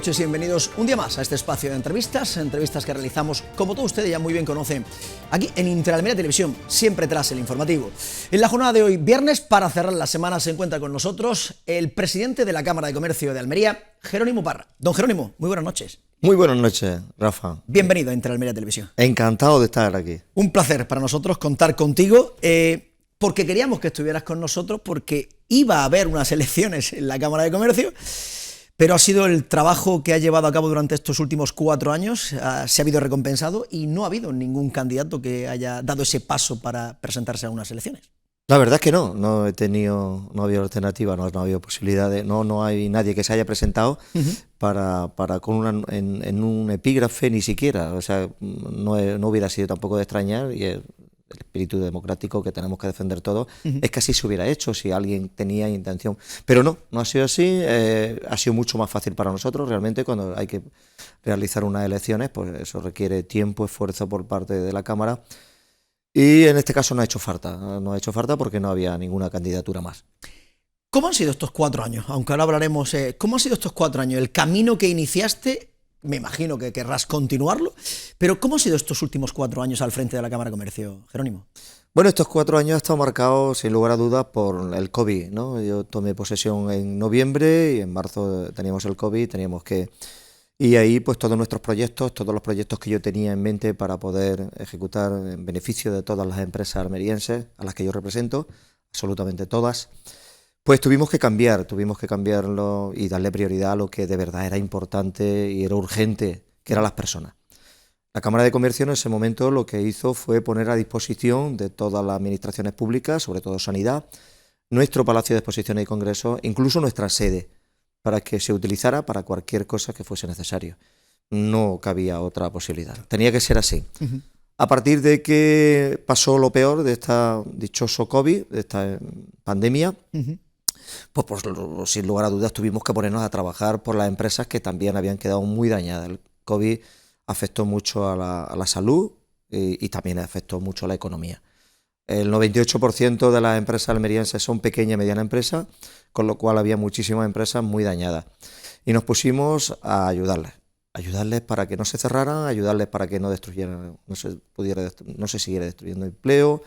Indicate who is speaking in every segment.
Speaker 1: noches y bienvenidos un día más a este espacio de entrevistas que realizamos, como todos ustedes ya muy bien conocen, aquí en Interalmería Televisión, siempre tras el informativo. En la jornada de hoy, viernes, para cerrar la semana, se encuentra con nosotros el presidente de la Cámara de Comercio de Almería, Jerónimo Parra. Don Jerónimo, muy buenas noches.
Speaker 2: Muy buenas noches, Rafa.
Speaker 1: Bienvenido a Interalmería Televisión.
Speaker 2: Encantado de estar aquí.
Speaker 1: Un placer para nosotros contar contigo, porque queríamos que estuvieras con nosotros, porque iba a haber unas elecciones en la Cámara de Comercio, pero ha sido el trabajo que ha llevado a cabo durante estos últimos 4 años, se ha habido recompensado y no ha habido ningún candidato que haya dado ese paso para presentarse a unas elecciones.
Speaker 2: La verdad es que no había alternativa, no ha habido posibilidades, no hay nadie que se haya presentado en un epígrafe ni siquiera, o sea, no hubiera sido tampoco de extrañar, y el espíritu democrático que tenemos que defender todos, es que así se hubiera hecho si alguien tenía intención. Pero no ha sido así, ha sido mucho más fácil para nosotros realmente cuando hay que realizar unas elecciones, pues eso requiere tiempo, esfuerzo por parte de la Cámara, y en este caso no ha hecho falta porque no había ninguna candidatura más.
Speaker 1: ¿Cómo han sido estos 4 años? Aunque ahora hablaremos, ¿cómo han sido estos 4 años? El camino que iniciaste, me imagino que querrás continuarlo, pero ¿cómo han sido estos últimos 4 años al frente de la Cámara de Comercio, Jerónimo?
Speaker 2: Bueno, estos 4 años han estado marcados, sin lugar a dudas, por el COVID, ¿no? Yo tomé posesión en noviembre y en marzo teníamos el COVID, y ahí pues todos los proyectos que yo tenía en mente para poder ejecutar en beneficio de todas las empresas almerienses a las que yo represento, absolutamente todas, pues tuvimos que cambiarlo y darle prioridad a lo que de verdad era importante y era urgente, que eran las personas. La Cámara de Comercio en ese momento lo que hizo fue poner a disposición de todas las administraciones públicas, sobre todo Sanidad, nuestro Palacio de Exposiciones y Congresos, incluso nuestra sede, para que se utilizara para cualquier cosa que fuese necesario. No cabía otra posibilidad. Tenía que ser así. A partir de que pasó lo peor de esta dichoso COVID, de esta pandemia, pues sin lugar a dudas tuvimos que ponernos a trabajar por las empresas que también habían quedado muy dañadas. El COVID afectó mucho a la salud y también afectó mucho a la economía. El 98% de las empresas almerienses son pequeñas y medianas empresas, con lo cual había muchísimas empresas muy dañadas. Y nos pusimos a ayudarles para que no se cerraran, ayudarles para que no se siguiera destruyendo empleo.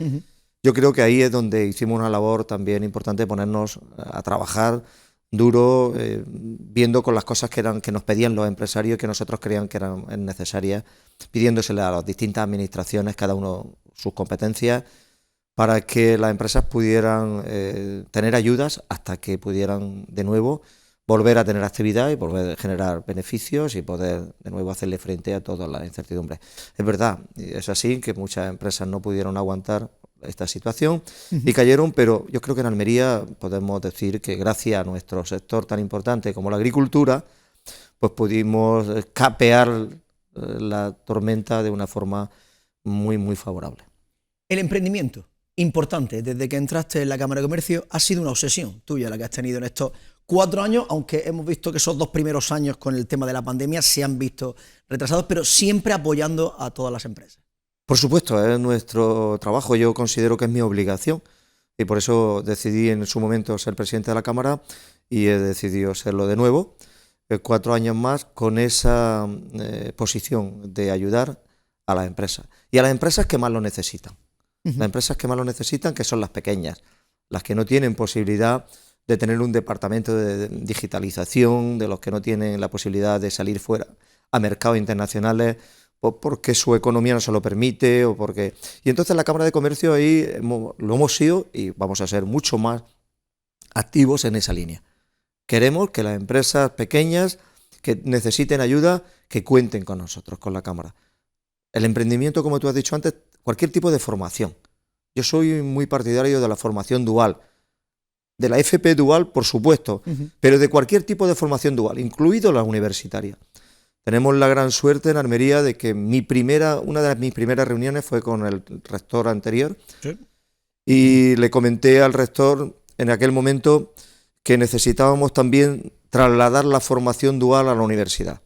Speaker 2: Yo creo que ahí es donde hicimos una labor también importante, ponernos a trabajar duro, viendo con las cosas que nos pedían los empresarios, que nosotros creían que eran necesarias, pidiéndosele a las distintas administraciones, cada uno sus competencias, para que las empresas pudieran tener ayudas hasta que pudieran de nuevo volver a tener actividad y volver a generar beneficios y poder de nuevo hacerle frente a todas las incertidumbres. Es verdad, es así que muchas empresas no pudieron aguantar esta situación y cayeron, pero yo creo que en Almería podemos decir que gracias a nuestro sector tan importante como la agricultura, pues pudimos capear la tormenta de una forma muy, muy favorable.
Speaker 1: El emprendimiento, importante, desde que entraste en la Cámara de Comercio, ha sido una obsesión tuya la que has tenido en estos 4 años, aunque hemos visto que esos 2 primeros años con el tema de la pandemia se han visto retrasados, pero siempre apoyando a todas las empresas.
Speaker 2: Por supuesto, es nuestro trabajo, yo considero que es mi obligación y por eso decidí en su momento ser presidente de la Cámara y he decidido serlo de nuevo, 4 años más, con esa posición de ayudar a las empresas y a las empresas que más lo necesitan. Las empresas que más lo necesitan, que son las pequeñas, las que no tienen posibilidad de tener un departamento de digitalización, de los que no tienen la posibilidad de salir fuera a mercados internacionales, porque su economía no se lo permite y entonces la Cámara de Comercio ahí lo hemos sido y vamos a ser mucho más activos en esa línea. Queremos que las empresas pequeñas que necesiten ayuda, que cuenten con nosotros, con la Cámara. El emprendimiento, como tú has dicho antes, cualquier tipo de formación. Yo soy muy partidario de la formación dual, de la FP dual, por supuesto, pero de cualquier tipo de formación dual, incluido la universitaria. Tenemos la gran suerte en Almería de que una de mis primeras reuniones fue con el rector anterior, ¿sí? Y le comenté al rector en aquel momento que necesitábamos también trasladar la formación dual a la universidad,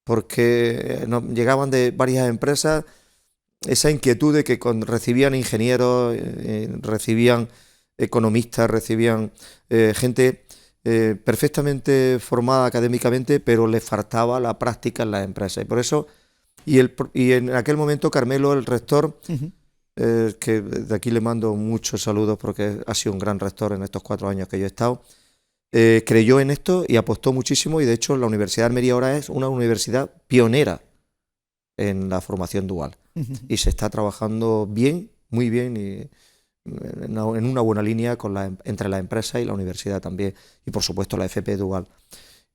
Speaker 2: porque nos llegaban de varias empresas esa inquietud de que recibían ingenieros, recibían economistas, recibían gente perfectamente formada académicamente, pero le faltaba la práctica en las empresas. Y por eso, y en aquel momento Carmelo, el rector, que de aquí le mando muchos saludos porque ha sido un gran rector en estos 4 años que yo he estado, creyó en esto y apostó muchísimo, y de hecho la Universidad de Almería ahora es una universidad pionera en la formación dual. Y se está trabajando bien, muy bien, y en una buena línea entre la empresa y la universidad también, y por supuesto la FP dual.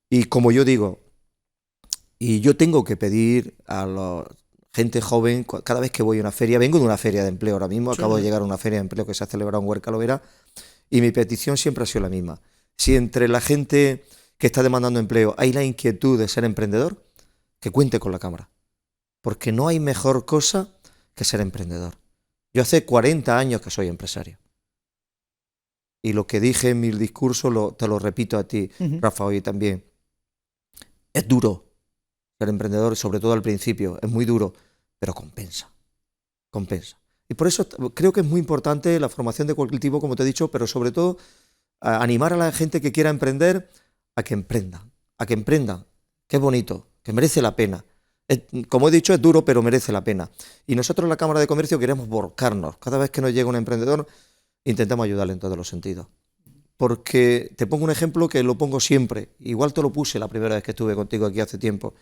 Speaker 2: Y como yo digo, y yo tengo que pedir a la gente joven, cada vez que voy a una feria, vengo de una feria de empleo ahora mismo, acabo de llegar a una feria de empleo que se ha celebrado en Huerca Lovera, y mi petición siempre ha sido la misma. Si entre la gente que está demandando empleo hay la inquietud de ser emprendedor, que cuente con la Cámara. Porque no hay mejor cosa que ser emprendedor. Yo hace 40 años que soy empresario. Y lo que dije en mi discurso te lo repito a ti, Rafa, hoy también. Es duro ser emprendedor, sobre todo al principio. Es muy duro, pero compensa. Compensa. Y por eso creo que es muy importante la formación de cualquier tipo, como te he dicho, pero sobre todo animar a la gente que quiera emprender a que emprendan. A que emprendan. Que es bonito, que merece la pena. Como he dicho, es duro, pero merece la pena. Y nosotros en la Cámara de Comercio queremos volcarnos. Cada vez que nos llega un emprendedor, intentamos ayudarle en todos los sentidos. Porque te pongo un ejemplo que lo pongo siempre. Igual te lo puse la primera vez que estuve contigo aquí hace tiempo.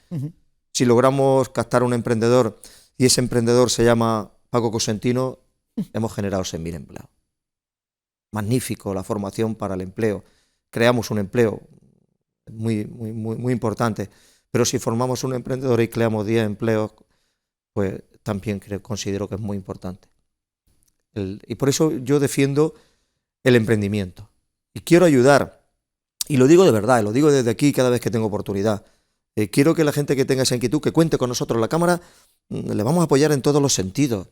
Speaker 2: Si logramos captar a un emprendedor y ese emprendedor se llama Paco Cosentino, hemos generado 6.000 empleos. Magnífico la formación para el empleo. Creamos un empleo muy, muy, muy, muy importante. Pero si formamos un emprendedor y creamos 10 empleos, pues también considero que es muy importante. Y por eso yo defiendo el emprendimiento. Y quiero ayudar, y lo digo de verdad, lo digo desde aquí cada vez que tengo oportunidad. Quiero que la gente que tenga esa inquietud, que cuente con nosotros en la Cámara, le vamos a apoyar en todos los sentidos.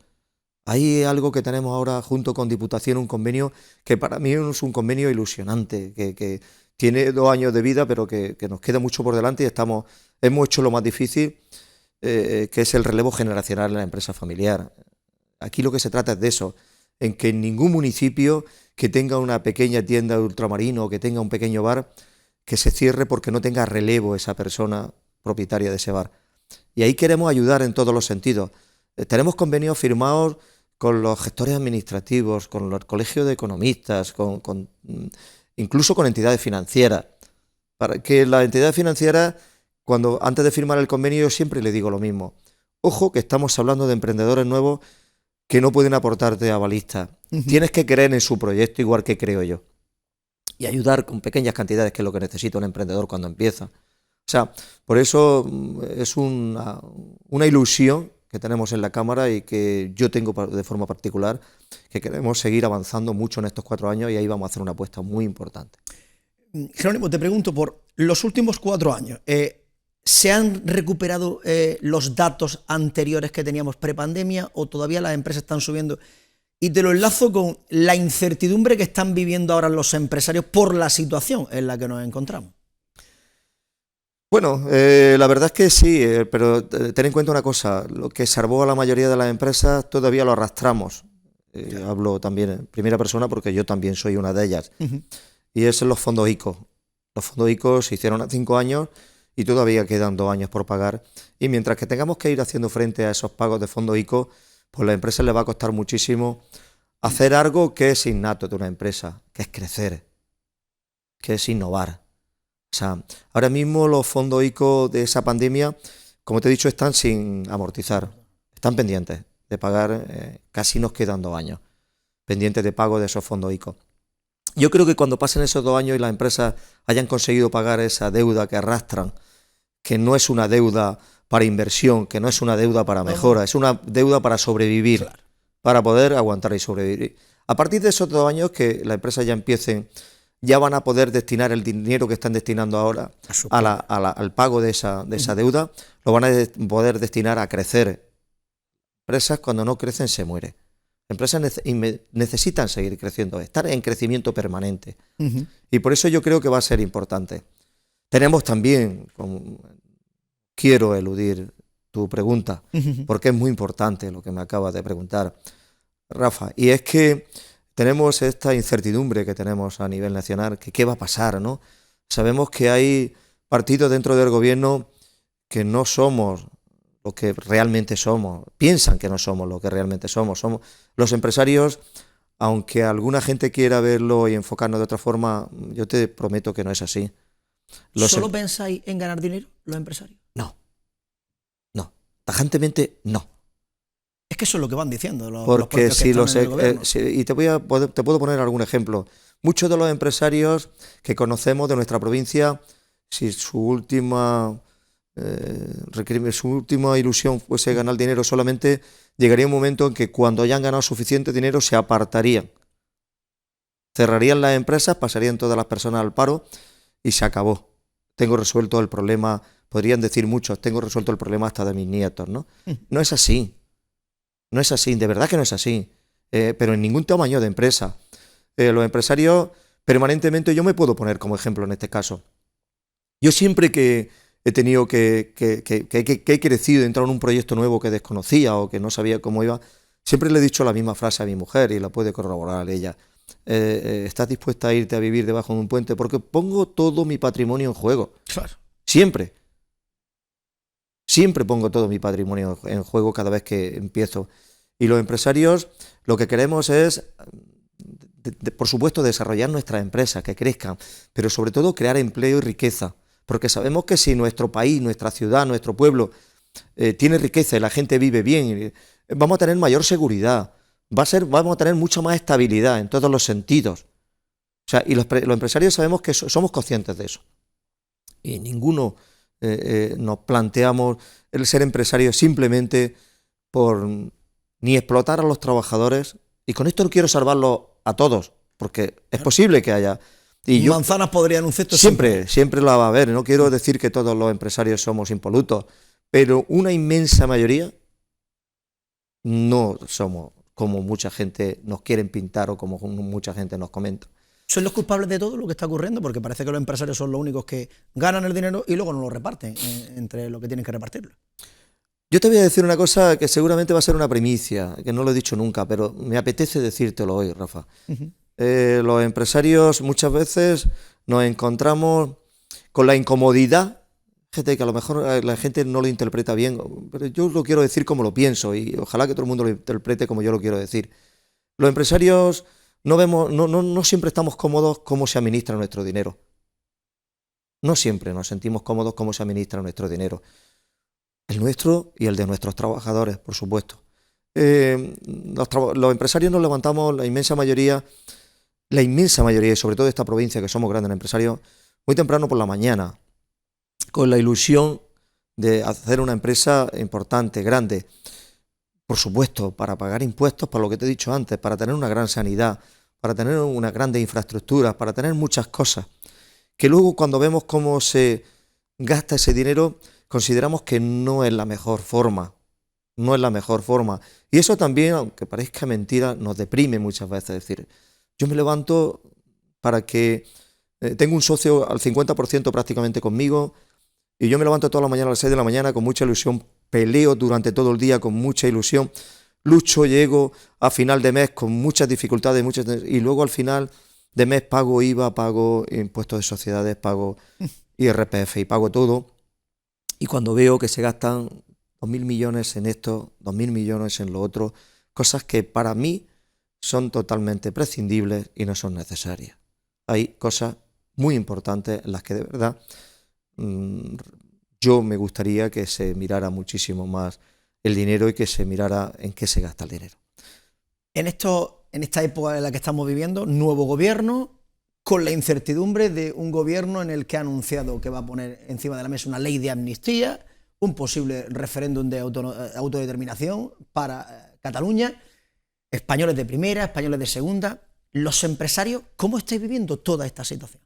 Speaker 2: Hay algo que tenemos ahora junto con Diputación, un convenio que para mí es un convenio ilusionante, que tiene 2 años de vida, pero que nos queda mucho por delante, y hemos hecho lo más difícil, que es el relevo generacional en la empresa familiar. Aquí lo que se trata es de eso, en que en ningún municipio que tenga una pequeña tienda de ultramarino o que tenga un pequeño bar, que se cierre porque no tenga relevo esa persona propietaria de ese bar. Y ahí queremos ayudar en todos los sentidos. Tenemos convenios firmados con los gestores administrativos, con los colegios de economistas, incluso con entidades financieras, para que la entidad financiera, antes de firmar el convenio, yo siempre le digo lo mismo. Ojo, que estamos hablando de emprendedores nuevos que no pueden aportarte avalistas. Tienes que creer en su proyecto igual que creo yo. Y ayudar con pequeñas cantidades, que es lo que necesita un emprendedor cuando empieza. O sea, por eso es una ilusión que tenemos en la Cámara y que yo tengo de forma particular, que queremos seguir avanzando mucho en estos 4 años, y ahí vamos a hacer una apuesta muy importante.
Speaker 1: Jerónimo, te pregunto por los últimos 4 años. ¿Se han recuperado los datos anteriores que teníamos prepandemia o todavía las empresas están subiendo? Y te lo enlazo con la incertidumbre que están viviendo ahora los empresarios por la situación en la que nos encontramos.
Speaker 2: Bueno, la verdad es que sí, pero ten en cuenta una cosa, lo que salvó a la mayoría de las empresas todavía lo arrastramos. Hablo también en primera persona porque yo también soy una de ellas. Y es los fondos ICO. Los fondos ICO se hicieron hace 5 años y todavía quedan 2 años por pagar. Y mientras que tengamos que ir haciendo frente a esos pagos de fondos ICO, pues a la empresa le va a costar muchísimo hacer algo que es innato de una empresa, que es crecer, que es innovar. O sea, ahora mismo los fondos ICO de esa pandemia, como te he dicho, están sin amortizar, están pendientes de pagar, casi nos quedan 2 años pendientes de pago de esos fondos ICO. Yo creo que cuando pasen esos 2 años y las empresas hayan conseguido pagar esa deuda que arrastran, que no es una deuda para inversión, que no es una deuda para mejora, es una deuda para sobrevivir, claro, para poder aguantar y sobrevivir. A partir de esos 2 años que las empresas ya van a poder destinar el dinero que están destinando ahora al pago de esa deuda, lo van a poder destinar a crecer. Empresas cuando no crecen se mueren. Empresas necesitan seguir creciendo, estar en crecimiento permanente. Y por eso yo creo que va a ser importante. Tenemos también, quiero eludir tu pregunta, porque es muy importante lo que me acabas de preguntar, Rafa, y es que tenemos esta incertidumbre que tenemos a nivel nacional, que qué va a pasar, ¿no? Sabemos que hay partidos dentro del gobierno que no somos lo que realmente somos, piensan que no somos lo que realmente somos. Somos los empresarios, aunque alguna gente quiera verlo y enfocarnos de otra forma, yo te prometo que no es así.
Speaker 1: ¿Solo pensáis en ganar dinero los empresarios?
Speaker 2: No, tajantemente no.
Speaker 1: Es que eso es lo que van diciendo los
Speaker 2: porque si
Speaker 1: los
Speaker 2: y te puedo poner algún ejemplo. Muchos de los empresarios que conocemos de nuestra provincia, si su última ilusión fuese ganar dinero solamente, llegaría un momento en que cuando hayan ganado suficiente dinero se apartarían. Cerrarían las empresas, pasarían todas las personas al paro y se acabó. Tengo resuelto el problema, podrían decir muchos, tengo resuelto el problema hasta de mis nietos, ¿no? No es así. No es así, de verdad que no es así. Pero en ningún tamaño de empresa. Los empresarios permanentemente, yo me puedo poner como ejemplo en este caso. Yo siempre que he tenido que he crecido, he entrado en un proyecto nuevo que desconocía o que no sabía cómo iba, siempre le he dicho la misma frase a mi mujer y la puede corroborar ella. ¿Estás dispuesta a irte a vivir debajo de un puente? Porque pongo todo mi patrimonio en juego.
Speaker 1: Claro.
Speaker 2: Siempre. Siempre pongo todo mi patrimonio en juego cada vez que empiezo. Y los empresarios lo que queremos es, por supuesto, desarrollar nuestras empresas, que crezcan, pero sobre todo crear empleo y riqueza. Porque sabemos que si nuestro país, nuestra ciudad, nuestro pueblo tiene riqueza y la gente vive bien, vamos a tener mayor seguridad, vamos a tener mucha más estabilidad en todos los sentidos. O sea, y los empresarios sabemos que somos conscientes de eso. Y ninguno nos planteamos el ser empresario simplemente por ni explotar a los trabajadores, y con esto no quiero salvarlos a todos, porque es posible que haya... Y
Speaker 1: manzanas podrían un cesto
Speaker 2: siempre la va a haber. No quiero decir que todos los empresarios somos impolutos, pero una inmensa mayoría no somos como mucha gente nos quieren pintar o como mucha gente nos comenta.
Speaker 1: ¿Son los culpables de todo lo que está ocurriendo? Porque parece que los empresarios son los únicos que ganan el dinero y luego no lo reparten entre lo que tienen que repartirlo.
Speaker 2: Yo te voy a decir una cosa que seguramente va a ser una primicia, que no lo he dicho nunca, pero me apetece decírtelo hoy, Rafa. Los empresarios muchas veces nos encontramos con la incomodidad, gente que a lo mejor la gente no lo interpreta bien, pero yo lo quiero decir como lo pienso y ojalá que todo el mundo lo interprete como yo lo quiero decir. Los empresarios no siempre estamos cómodos cómo se administra nuestro dinero. No siempre nos sentimos cómodos cómo se administra nuestro dinero. El nuestro y el de nuestros trabajadores, por supuesto. Los empresarios nos levantamos, la inmensa mayoría, y sobre todo de esta provincia, que somos grandes empresarios, muy temprano por la mañana, con la ilusión de hacer una empresa importante, grande. Por supuesto, para pagar impuestos, para lo que te he dicho antes, para tener una gran sanidad, para tener una grande infraestructura, para tener muchas cosas, que luego cuando vemos cómo se gasta ese dinero, consideramos que no es la mejor forma. No es la mejor forma. Y eso también, aunque parezca mentira, nos deprime muchas veces. Es decir, yo me levanto para que tengo un socio al 50% prácticamente conmigo, y yo me levanto toda la mañana a las 6 de la mañana con mucha ilusión, peleo durante todo el día con mucha ilusión, lucho, llego a final de mes con muchas dificultades, y luego al final de mes pago IVA, pago impuestos de sociedades, pago IRPF y pago todo. Y cuando veo que se gastan 2.000 millones en esto, 2.000 millones en lo otro, cosas que para mí son totalmente prescindibles y no son necesarias. Hay cosas muy importantes en las que de verdad yo me gustaría que se mirara muchísimo más el dinero y que se mirara en qué se gasta el dinero.
Speaker 1: En esta época en la que estamos viviendo, nuevo gobierno, con la incertidumbre de un gobierno en el que ha anunciado que va a poner encima de la mesa una ley de amnistía, un posible referéndum de autodeterminación para Cataluña, españoles de primera, españoles de segunda. Los empresarios, ¿cómo estáis viviendo toda esta situación?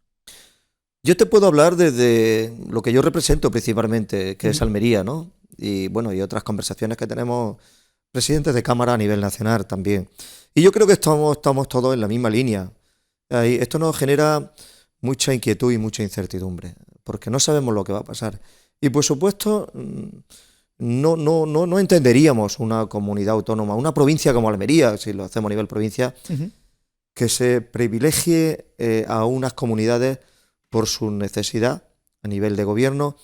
Speaker 2: Yo te puedo hablar desde lo que yo represento principalmente, que es Almería, ¿no? Y bueno, y otras conversaciones que tenemos presidentes de Cámara a nivel nacional también. Y yo creo que estamos todos en la misma línea. Esto nos genera mucha inquietud y mucha incertidumbre, porque no sabemos lo que va a pasar. Y por supuesto, no entenderíamos una comunidad autónoma, una provincia como Almería, si lo hacemos a nivel provincia, que se privilegie a unas comunidades por su necesidad a nivel de gobierno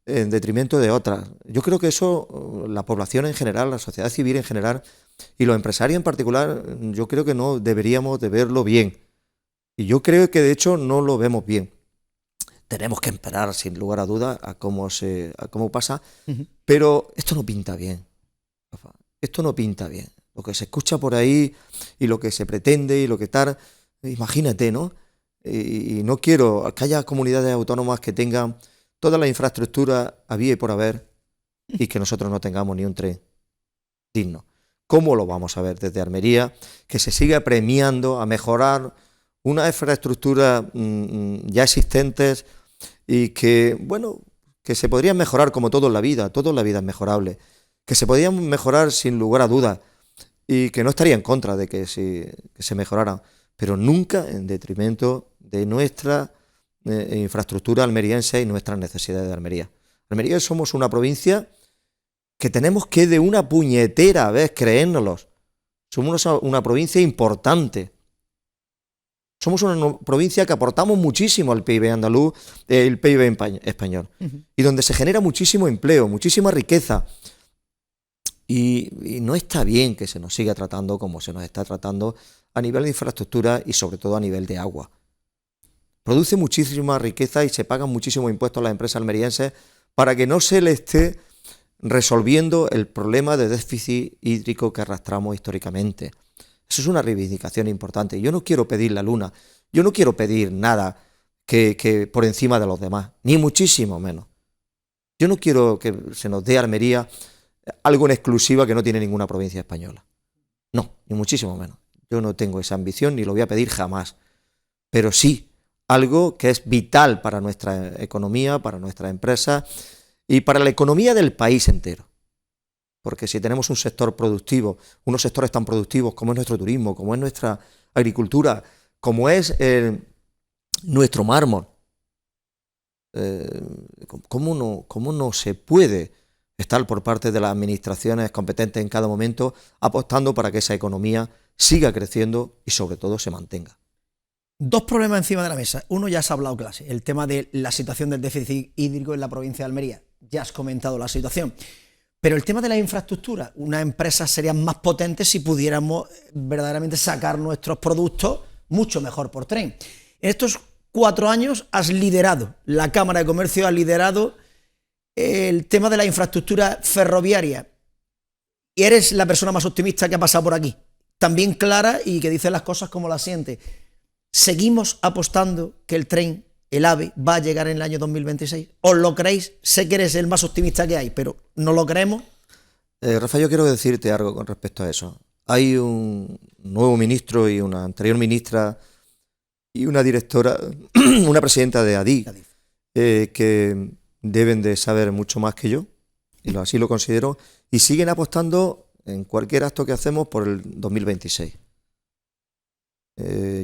Speaker 2: en detrimento de otras. Yo creo que eso, la población en general, la sociedad civil en general y los empresarios en particular, yo creo que no deberíamos de verlo bien. Y yo creo que de hecho no lo vemos bien. Tenemos que esperar sin lugar a dudas a cómo pasa, pero esto no pinta bien, Rafa. Esto no pinta bien. Lo que se escucha por ahí y lo que se pretende y lo que tal, imagínate, ¿no? Y no quiero que haya comunidades autónomas que tengan toda la infraestructura había y por haber y que nosotros no tengamos ni un tren digno. ¿Cómo lo vamos a ver desde Almería? Que se siga premiando a mejorar una infraestructura ya existentes y que, bueno, que se podrían mejorar como todo en la vida es mejorable, que se podrían mejorar sin lugar a dudas y que no estaría en contra de que se mejoraran, pero nunca en detrimento de nuestra infraestructura almeriense y nuestras necesidades de Almería. Almería somos una provincia que tenemos que de una puñetera vez creérnoslos. Somos una provincia importante. Somos una provincia que aportamos muchísimo al PIB andaluz, el PIB español, y donde se genera muchísimo empleo, muchísima riqueza. Y no está bien que se nos siga tratando como se nos está tratando a nivel de infraestructura y sobre todo a nivel de agua. Produce muchísima riqueza y se pagan muchísimos impuestos a las empresas almerienses para que no se le esté resolviendo el problema de déficit hídrico que arrastramos históricamente. Eso es una reivindicación importante. Yo no quiero pedir la luna, yo no quiero pedir nada que por encima de los demás, ni muchísimo menos. Yo no quiero que se nos dé a Almería algo en exclusiva que no tiene ninguna provincia española. No, ni muchísimo menos. Yo no tengo esa ambición ni lo voy a pedir jamás. Pero sí, algo que es vital para nuestra economía, para nuestras empresas y para la economía del país entero. Porque si tenemos un sector productivo, unos sectores tan productivos como es nuestro turismo, como es nuestra agricultura, como es nuestro mármol, ¿cómo no se puede estar por parte de las administraciones competentes en cada momento apostando para que esa economía siga creciendo y sobre todo se mantenga?
Speaker 1: Dos problemas encima de la mesa. Uno, ya se ha hablado clase, el tema de la situación del déficit hídrico en la provincia de Almería. Ya has comentado la situación. Pero el tema de la infraestructura, unas empresas serían más potentes si pudiéramos verdaderamente sacar nuestros productos mucho mejor por tren. En estos 4 años has liderado, la Cámara de Comercio ha liderado el tema de la infraestructura ferroviaria y eres la persona más optimista que ha pasado por aquí, también clara y que dice las cosas como las siente. ¿Seguimos apostando que el tren, el AVE, va a llegar en el año 2026? ¿Os lo creéis? Sé que eres el más optimista que hay, pero ¿no lo creemos?
Speaker 2: Rafa, yo quiero decirte algo con respecto a eso. Hay un nuevo ministro y una anterior ministra y una directora, una presidenta de ADIC, que deben de saber mucho más que yo, y así lo considero, y siguen apostando en cualquier acto que hacemos por el 2026.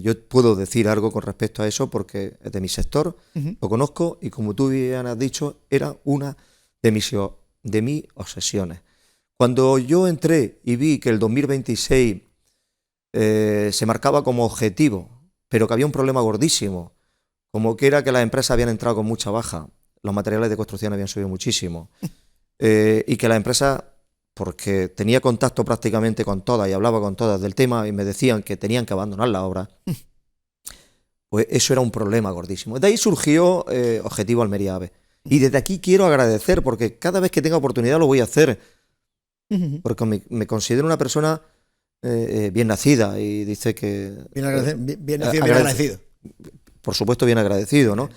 Speaker 2: Yo puedo decir algo con respecto a eso porque es de mi sector, lo conozco y como tú bien has dicho, era una de mis obsesiones. Cuando yo entré y vi que el 2026 se marcaba como objetivo, pero que había un problema gordísimo, como que era que las empresas habían entrado con mucha baja, los materiales de construcción habían subido muchísimo, y que las empresas, porque tenía contacto prácticamente con todas y hablaba con todas del tema y me decían que tenían que abandonar la obra, pues eso era un problema gordísimo. De ahí surgió Objetivo Almería AVE. Y desde aquí quiero agradecer, porque cada vez que tenga oportunidad lo voy a hacer, porque me considero una persona bien nacida y dice que...
Speaker 1: Bien nacido, bien agradecido.
Speaker 2: Por supuesto, bien agradecido, ¿no?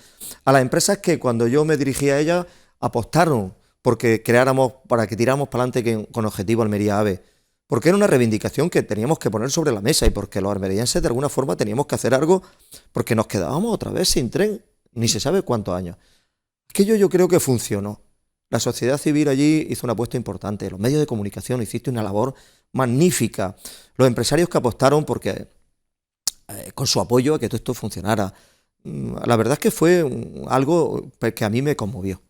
Speaker 2: A las empresas que cuando yo me dirigí a ellas apostaron porque creáramos, para que tiráramos para adelante con Objetivo Almería AVE, porque era una reivindicación que teníamos que poner sobre la mesa y porque los almerienses de alguna forma teníamos que hacer algo porque nos quedábamos otra vez sin tren, ni se sabe cuántos años. Aquello yo creo que funcionó. La sociedad civil allí hizo una apuesta importante, los medios de comunicación hicieron una labor magnífica, los empresarios que apostaron porque con su apoyo a que todo esto funcionara. La verdad es que fue algo que a mí me conmovió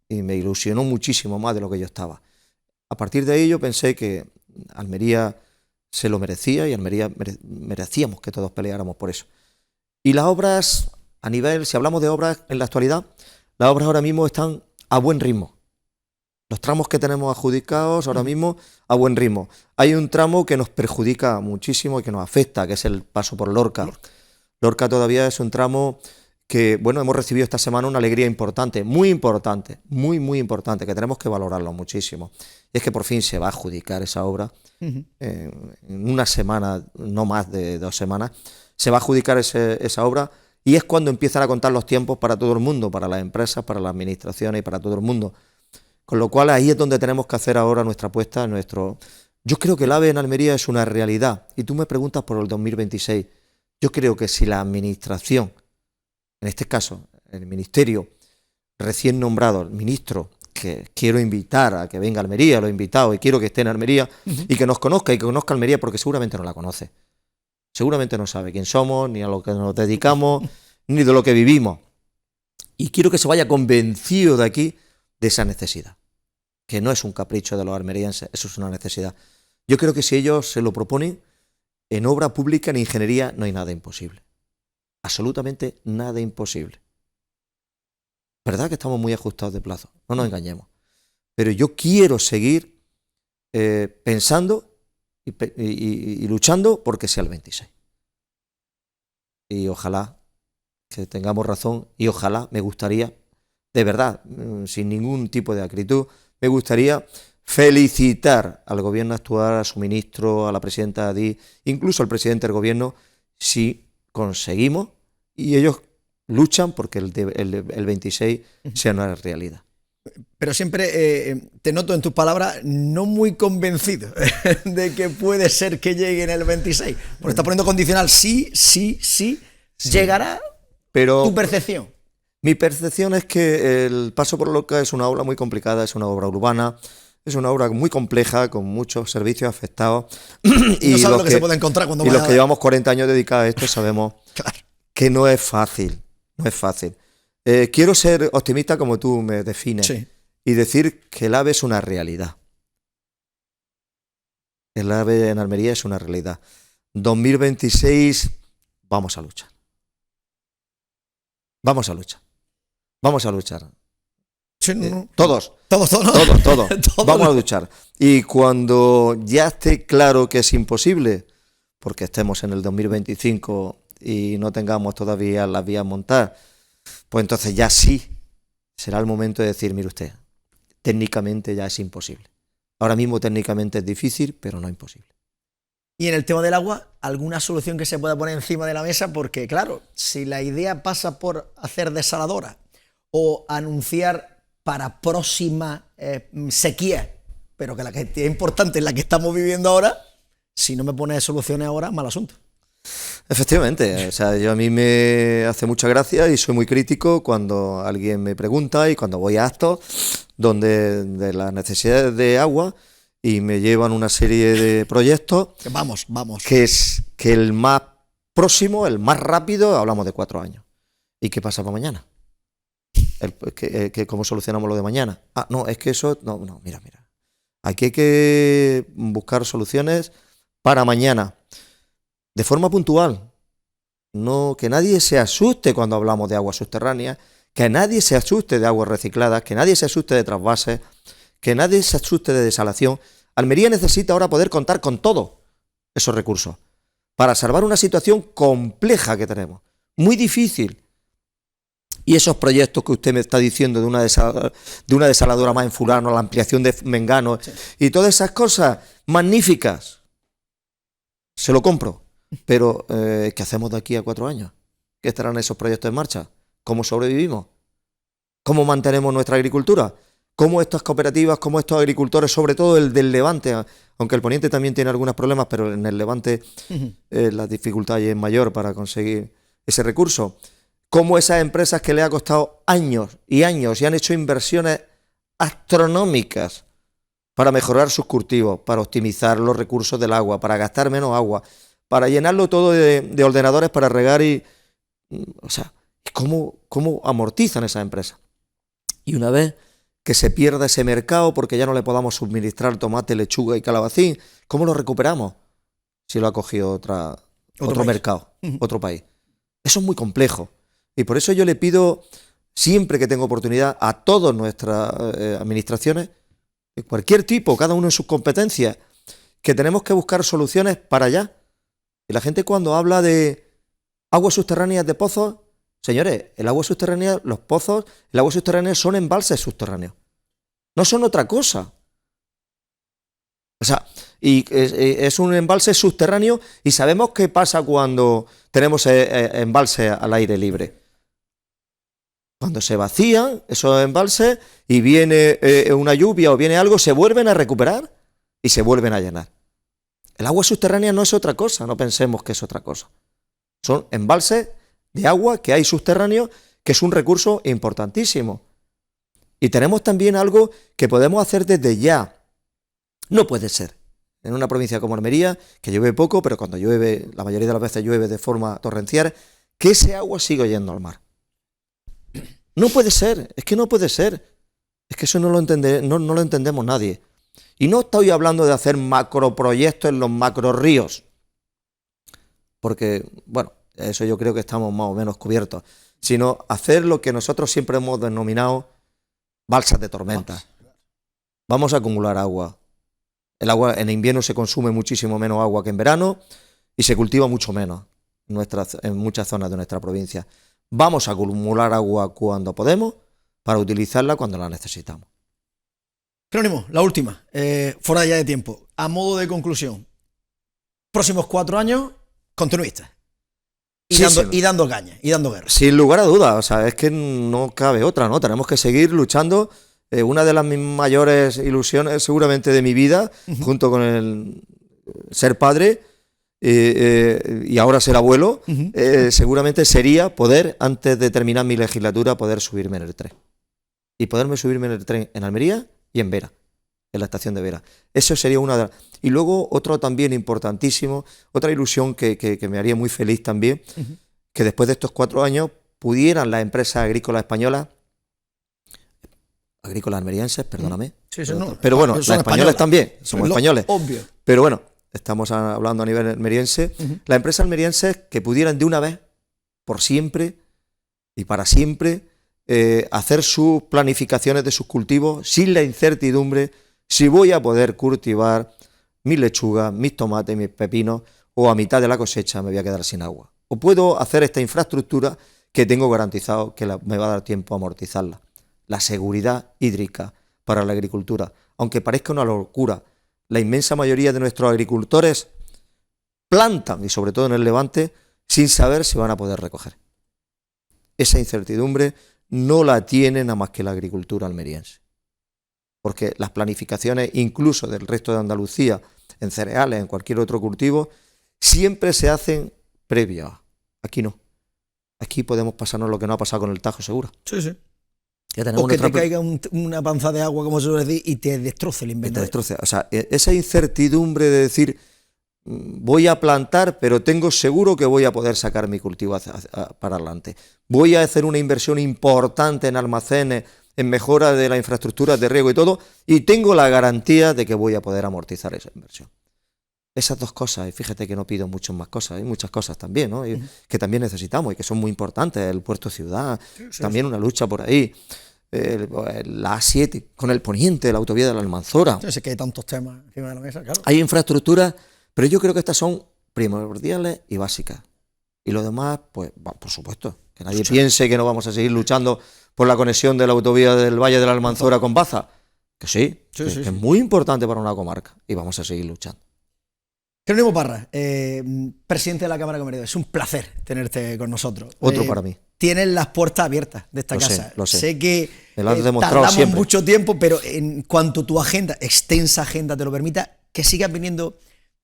Speaker 2: y me ilusionó muchísimo más de lo que yo estaba. A partir de ahí yo pensé que Almería se lo merecía y Almería merecíamos que todos peleáramos por eso. Y las obras A nivel, si hablamos de obras en la actualidad, las obras ahora mismo están a buen ritmo. Los tramos que tenemos adjudicados ahora mismo a buen ritmo. Hay un tramo que nos perjudica muchísimo y que nos afecta, que es el paso por Lorca. Lorca todavía es un tramo que, bueno, hemos recibido esta semana una alegría importante, muy importante, muy, muy importante, que tenemos que valorarlo muchísimo. Y es que por fin se va a adjudicar esa obra. En una semana, no más de 2 semanas, se va a adjudicar esa obra y es cuando empiezan a contar los tiempos para todo el mundo, para las empresas, para las administraciones y para todo el mundo. Con lo cual ahí es donde tenemos que hacer ahora nuestra apuesta. Yo creo que el AVE en Almería es una realidad. Y tú me preguntas por el 2026. Yo creo que si la administración, en este caso el ministerio recién nombrado, el ministro, que quiero invitar a que venga a Almería, lo he invitado y quiero que esté en Almería y que nos conozca y que conozca Almería porque seguramente no la conoce. Seguramente no sabe quién somos, ni a lo que nos dedicamos, ni de lo que vivimos. Y quiero que se vaya convencido de aquí de esa necesidad, que no es un capricho de los almerienses, eso es una necesidad. Yo creo que si ellos se lo proponen, en obra pública, en ingeniería, no hay nada imposible. Absolutamente nada imposible. ¿Verdad que estamos muy ajustados de plazo? No nos engañemos. Pero yo quiero seguir pensando y luchando porque sea el 26. Y ojalá que tengamos razón y ojalá me gustaría, de verdad, sin ningún tipo de acritud, me gustaría felicitar al gobierno actual, a su ministro, a la presidenta Adí, incluso al presidente del gobierno, si conseguimos y ellos luchan porque el 26 sea una realidad.
Speaker 1: Pero siempre te noto en tus palabras no muy convencido de que puede ser que llegue en el 26. Porque estás poniendo condicional sí. ¿Llegará?
Speaker 2: Pero
Speaker 1: tu percepción?
Speaker 2: Mi percepción es que el paso por Lorca es una obra muy complicada, es una obra urbana, es una obra muy compleja, con muchos servicios afectados.
Speaker 1: Y no sabes lo que se puede encontrar cuando
Speaker 2: los que llevamos 40 años dedicados a esto sabemos
Speaker 1: claro,
Speaker 2: que no es fácil, no es fácil. Quiero ser optimista como tú me defines y decir que el AVE es una realidad. El AVE en Almería es una realidad. 2026, vamos a luchar. Vamos a luchar. Vamos a luchar.
Speaker 1: Sí, no.
Speaker 2: Todos. Vamos a luchar. Y cuando ya esté claro que es imposible, porque estemos en el 2025 y no tengamos todavía las vías montadas, pues entonces ya sí será el momento de decir, mire usted, técnicamente ya es imposible. Ahora mismo técnicamente es difícil, pero no imposible.
Speaker 1: Y en el tema del agua, ¿alguna solución que se pueda poner encima de la mesa? Porque claro, si la idea pasa por hacer desaladora o anunciar para próxima sequía, pero que la que es importante es la que estamos viviendo ahora, si no me pones soluciones ahora, mal asunto.
Speaker 2: Efectivamente, o sea, a mí me hace mucha gracia y soy muy crítico cuando alguien me pregunta y cuando voy a actos donde de las necesidades de agua y me llevan una serie de proyectos.
Speaker 1: Vamos.
Speaker 2: Que es que el más próximo, el más rápido, hablamos de 4 años. ¿Y qué pasa para mañana? ¿Cómo solucionamos lo de mañana? No, es que eso... No, mira. Aquí hay que buscar soluciones para mañana. De forma puntual. No, que nadie se asuste cuando hablamos de aguas subterráneas, que nadie se asuste de aguas recicladas, que nadie se asuste de trasvases, que nadie se asuste de desalación. Almería necesita ahora poder contar con todos esos recursos para salvar una situación compleja que tenemos, muy difícil. Y esos proyectos que usted me está diciendo de una desaladora más en fulano, la ampliación de Mengano y todas esas cosas magníficas, se lo compro. Pero, ¿qué hacemos de aquí a 4 años? ¿Qué estarán esos proyectos en marcha? ¿Cómo sobrevivimos? ¿Cómo mantenemos nuestra agricultura? ¿Cómo estas cooperativas, cómo estos agricultores, sobre todo el del Levante, aunque el Poniente también tiene algunos problemas, pero en el Levante la dificultad es mayor para conseguir ese recurso? ¿Cómo esas empresas que le ha costado años y años y han hecho inversiones astronómicas para mejorar sus cultivos, para optimizar los recursos del agua, para gastar menos agua, para llenarlo todo de ordenadores para regar o sea, ¿cómo amortizan esas empresas? Y una vez que se pierda ese mercado porque ya no le podamos suministrar tomate, lechuga y calabacín, ¿cómo lo recuperamos? Si lo ha cogido otro mercado, otro país. Eso es muy complejo. Y por eso yo le pido, siempre que tengo oportunidad, a todas nuestras administraciones, de cualquier tipo, cada uno en sus competencias, que tenemos que buscar soluciones para allá. Y la gente cuando habla de aguas subterráneas de pozos, señores, el agua subterránea, los pozos, el agua subterránea son embalses subterráneos. No son otra cosa. O sea, y es un embalse subterráneo y sabemos qué pasa cuando tenemos embalse al aire libre. Cuando se vacían esos embalses y viene una lluvia o viene algo, se vuelven a recuperar y se vuelven a llenar. El agua subterránea no es otra cosa, no pensemos que es otra cosa. Son embalses de agua que hay subterráneos, que es un recurso importantísimo. Y tenemos también algo que podemos hacer desde ya. No puede ser en una provincia como Almería, que llueve poco, pero cuando llueve, la mayoría de las veces llueve de forma torrencial, que ese agua siga yendo al mar. No puede ser, es que no puede ser. Es que eso no lo entendemos nadie. Y no estoy hablando de hacer macroproyectos en los macrorríos, porque, bueno, eso yo creo que estamos más o menos cubiertos, sino hacer lo que nosotros siempre hemos denominado balsas de tormenta. Vamos a acumular agua. El agua en invierno se consume muchísimo menos agua que en verano y se cultiva mucho menos en muchas zonas de nuestra provincia. Vamos a acumular agua cuando podemos para utilizarla cuando la necesitamos.
Speaker 1: Jerónimo, la última, fuera ya de tiempo. A modo de conclusión, próximos 4 años, continuistas. Y dando caña, y dando guerra.
Speaker 2: Sin lugar a dudas, o sea, es que no cabe otra, ¿no? Tenemos que seguir luchando. Una de las mayores ilusiones, seguramente, de mi vida, junto con el ser padre y ahora ser abuelo, seguramente sería poder, antes de terminar mi legislatura, poder subirme en el tren. Y poderme subirme en el tren en Almería y en Vera, en la estación de Vera. Eso sería una de las... Y luego otro también importantísimo, otra ilusión que me haría muy feliz también, que después de estos 4 años pudieran las empresas agrícolas españolas, agrícolas almerienses, perdóname, pero bueno, las españolas también, somos españoles.
Speaker 1: Obvio.
Speaker 2: Pero bueno, estamos hablando a nivel almeriense, las empresas almerienses que pudieran de una vez, por siempre y para siempre, hacer sus planificaciones de sus cultivos sin la incertidumbre si voy a poder cultivar mis lechugas, mis tomates, mis pepinos, o a mitad de la cosecha me voy a quedar sin agua. O puedo hacer esta infraestructura que tengo garantizado que me va a dar tiempo a amortizarla. La seguridad hídrica para la agricultura. Aunque parezca una locura, la inmensa mayoría de nuestros agricultores plantan, y sobre todo en el Levante, sin saber si van a poder recoger. Esa incertidumbre no la tiene nada más que la agricultura almeriense. Porque las planificaciones, incluso del resto de Andalucía, en cereales, en cualquier otro cultivo, siempre se hacen previas. Aquí no. Aquí podemos pasarnos lo que no ha pasado con el Tajo Segura.
Speaker 1: Sí, sí.
Speaker 2: Ya tenemos
Speaker 1: o que te caiga una panza de agua, como se suele decir, y te destroce el inventario.
Speaker 2: Te destroce. O sea, esa incertidumbre de decir, voy a plantar, pero tengo seguro que voy a poder sacar mi cultivo para adelante. Voy a hacer una inversión importante en almacenes, en mejora de la infraestructura de riego y todo, y tengo la garantía de que voy a poder amortizar esa inversión. Esas dos cosas, y fíjate que no pido muchas más cosas, hay muchas cosas también, ¿no? Que también necesitamos y que son muy importantes, el puerto ciudad, también una lucha por ahí, la A7 con el poniente, la autovía de la Almanzora.
Speaker 1: Yo sé que hay tantos temas encima de la mesa, claro.
Speaker 2: Hay infraestructuras, pero yo creo que estas son primordiales y básicas. Y lo demás, pues, por supuesto, que nadie piense que no vamos a seguir luchando por la conexión de la autovía del Valle de la Almanzora con Baza. Que sí, que es muy importante para una comarca y vamos a seguir luchando.
Speaker 1: Jerónimo Parra, presidente de la Cámara de Comercio, es un placer tenerte con nosotros.
Speaker 2: Otro para mí.
Speaker 1: Tienes las puertas abiertas de esta casa.
Speaker 2: Lo sé.
Speaker 1: Sé que
Speaker 2: me lo has demostrado
Speaker 1: tardamos
Speaker 2: siempre.
Speaker 1: Mucho tiempo, pero en cuanto tu agenda, extensa agenda te lo permita, que sigas viniendo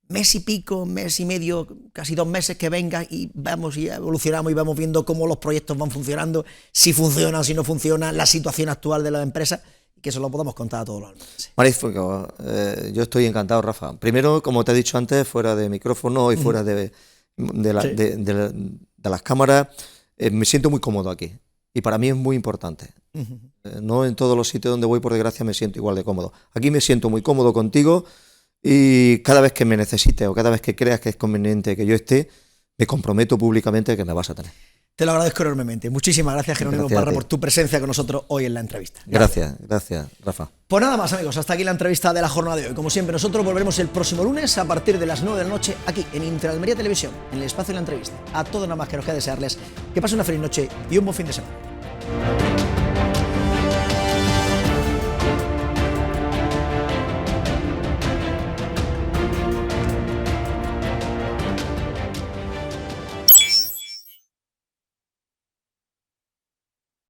Speaker 1: mes y pico, mes y medio, casi 2 meses que vengas y vamos y evolucionamos y vamos viendo cómo los proyectos van funcionando, si funcionan, si no funcionan, la situación actual de las empresas, y que eso lo podamos contar a todos los almerienses.
Speaker 2: Magnífico, yo estoy encantado, Rafa. Primero, como te he dicho antes, fuera de micrófono y fuera de las cámaras, me siento muy cómodo aquí. Y para mí es muy importante. No en todos los sitios donde voy, por desgracia, me siento igual de cómodo. Aquí me siento muy cómodo contigo y cada vez que me necesites o cada vez que creas que es conveniente que yo esté, me comprometo públicamente que me vas a tener.
Speaker 1: Te lo agradezco enormemente. Muchísimas gracias, Jerónimo Parra, por tu presencia con nosotros hoy en la entrevista.
Speaker 2: Gracias, Rafa.
Speaker 1: Pues nada más, amigos, hasta aquí la entrevista de la jornada de hoy. Como siempre, nosotros volveremos el próximo lunes a partir de las 9 de la noche aquí en Interalmería Televisión, en el espacio de la entrevista. A todos nada más que nos queda desearles que pasen una feliz noche y un buen fin de semana.